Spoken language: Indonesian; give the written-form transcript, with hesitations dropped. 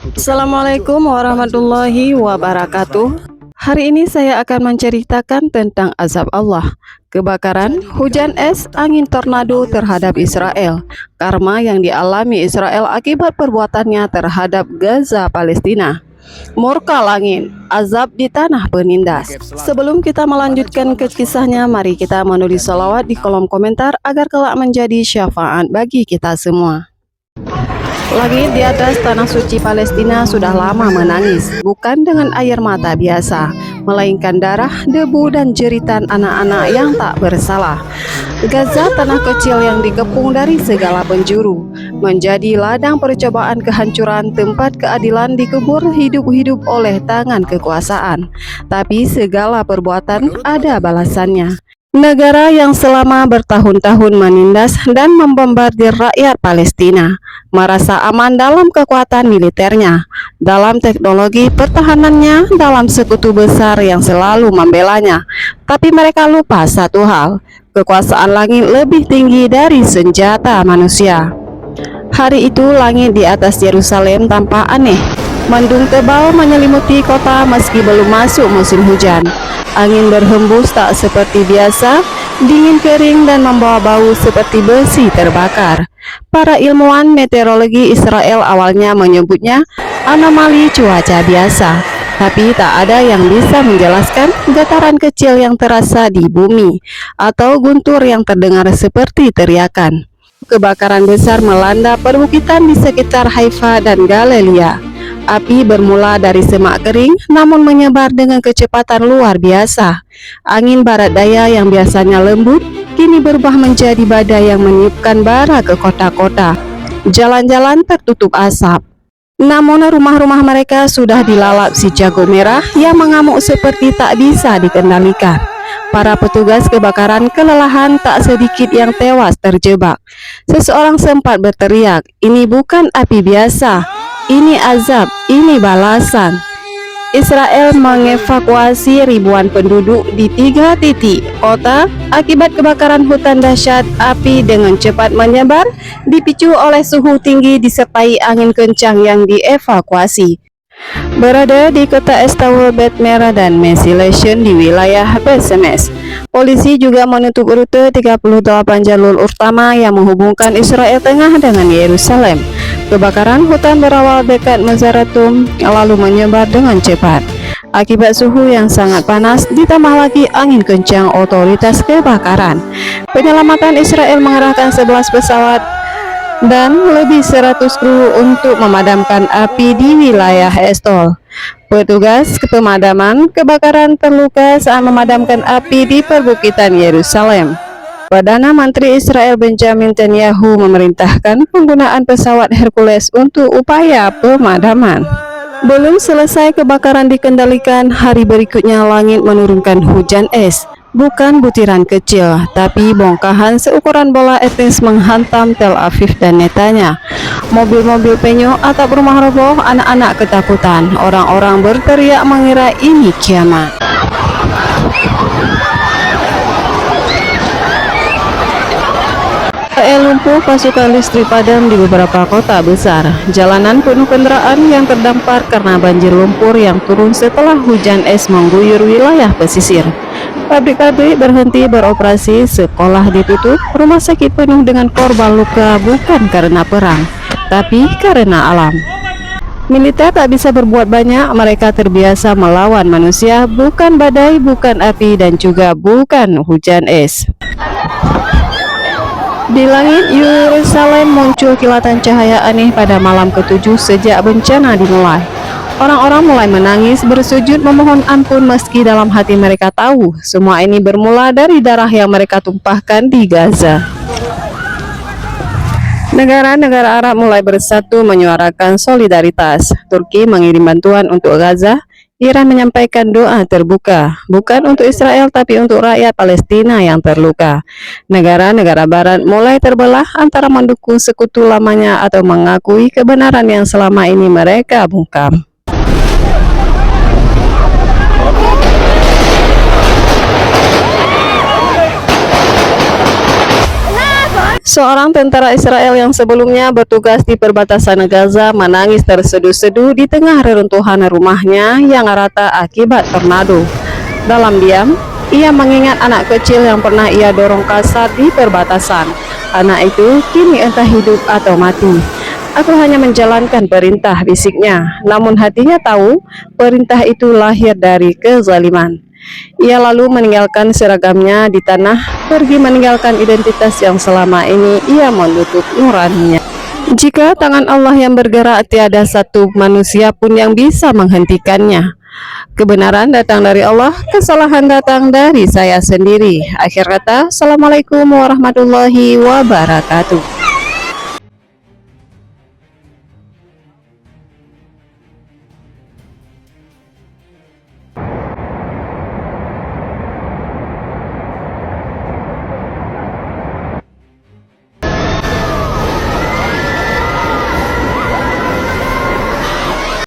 Assalamualaikum warahmatullahi wabarakatuh. Hari ini saya akan menceritakan tentang azab Allah, kebakaran, hujan es, angin tornado terhadap Israel, karma yang dialami Israel akibat perbuatannya terhadap Gaza, Palestina. Murka langit, azab di tanah penindas. Sebelum kita melanjutkan ke kisahnya, mari kita menulis salawat di kolom komentar agar kelak menjadi syafaat bagi kita semua. Langit di atas tanah suci Palestina sudah lama menangis, bukan dengan air mata biasa, melainkan darah, debu, dan jeritan anak-anak yang tak bersalah. Gaza, tanah kecil yang dikepung dari segala penjuru, menjadi ladang percobaan kehancuran, tempat keadilan dikubur hidup-hidup oleh tangan kekuasaan. Tapi segala perbuatan ada balasannya. Negara yang selama bertahun-tahun menindas dan membombardir rakyat Palestina merasa aman dalam kekuatan militernya, dalam teknologi pertahanannya, dalam sekutu besar yang selalu membelanya. Tapi mereka lupa satu hal, kekuasaan langit lebih tinggi dari senjata manusia. Hari itu langit di atas Yerusalem tampak aneh. Mendung tebal menyelimuti kota meski belum masuk musim hujan. Angin berhembus tak seperti biasa, dingin kering dan membawa bau seperti besi terbakar. Para ilmuwan meteorologi Israel awalnya menyebutnya anomali cuaca biasa, tapi tak ada yang bisa menjelaskan getaran kecil yang terasa di bumi atau guntur yang terdengar seperti teriakan. Kebakaran besar melanda perbukitan di sekitar Haifa dan Galilea. Api bermula dari semak kering namun menyebar dengan kecepatan luar biasa. Angin barat daya yang biasanya lembut kini berubah menjadi badai yang meniupkan bara ke kota-kota. Jalan-jalan tertutup asap. Namun rumah-rumah mereka sudah dilalap si jago merah yang mengamuk seperti tak bisa dikendalikan. Para petugas kebakaran kelelahan, tak sedikit yang tewas terjebak. Seseorang sempat berteriak, "Ini bukan api biasa, ini azab, ini balasan." Israel mengevakuasi ribuan penduduk di 3 titik kota akibat kebakaran hutan dahsyat. Api dengan cepat menyebar, dipicu oleh suhu tinggi disertai angin kencang yang dievakuasi. Berada di kota Estaol, Bet Merah, dan Mesilation di wilayah Besemes. Polisi juga menutup rute 38 jalur utama yang menghubungkan Israel Tengah dengan Yerusalem. Kebakaran hutan berawal dekat Mezaratum lalu menyebar dengan cepat. Akibat suhu yang sangat panas ditambah lagi angin kencang, otoritas kebakaran penyelamatan Israel mengerahkan 11 pesawat dan lebih 100 kru untuk memadamkan api di wilayah Estol. Petugas pemadaman kebakaran terluka saat memadamkan api di perbukitan Yerusalem. Perdana Menteri Israel Benjamin Netanyahu memerintahkan penggunaan pesawat Hercules untuk upaya pemadaman. Belum selesai kebakaran dikendalikan, hari berikutnya langit menurunkan hujan es. Bukan butiran kecil, tapi bongkahan seukuran bola etis menghantam Tel Aviv dan netanya. Mobil-mobil penyok, atap rumah roboh, anak-anak ketakutan. Orang-orang berteriak mengira ini kiamat. Lumpuh, pasukan listrik padam di beberapa kota besar. Jalanan penuh kendaraan yang terdampar karena banjir lumpur yang turun setelah hujan es mengguyur wilayah pesisir. Pabrik-pabrik berhenti beroperasi, sekolah ditutup, rumah sakit penuh dengan korban luka bukan karena perang, tapi karena alam. Militer tak bisa berbuat banyak, mereka terbiasa melawan manusia, bukan badai, bukan api, dan juga bukan hujan es. Di langit Yerusalem muncul kilatan cahaya aneh pada malam ke-7 sejak bencana dimulai. Orang-orang mulai menangis, bersujud memohon ampun meski dalam hati mereka tahu semua ini bermula dari darah yang mereka tumpahkan di Gaza. Negara-negara Arab mulai bersatu menyuarakan solidaritas. Turki mengirim bantuan untuk Gaza. Iran menyampaikan doa terbuka, bukan untuk Israel tapi untuk rakyat Palestina yang terluka. Negara-negara barat mulai terbelah antara mendukung sekutu lamanya atau mengakui kebenaran yang selama ini mereka bungkam. Seorang tentara Israel yang sebelumnya bertugas di perbatasan Gaza menangis terseduh-seduh di tengah reruntuhan rumahnya yang rata akibat tornado. Dalam diam, ia mengingat anak kecil yang pernah ia dorong kasar di perbatasan. Anak itu kini entah hidup atau mati. Aku hanya menjalankan perintah, bisiknya. Namun hatinya tahu perintah itu lahir dari kezaliman. Ia lalu meninggalkan seragamnya di tanah, pergi meninggalkan identitas yang selama ini ia menutup nuraninya. Jika tangan Allah yang bergerak, tiada satu manusia pun yang bisa menghentikannya. Kebenaran datang dari Allah, kesalahan datang dari saya sendiri. Akhir kata, Assalamualaikum warahmatullahi wabarakatuh.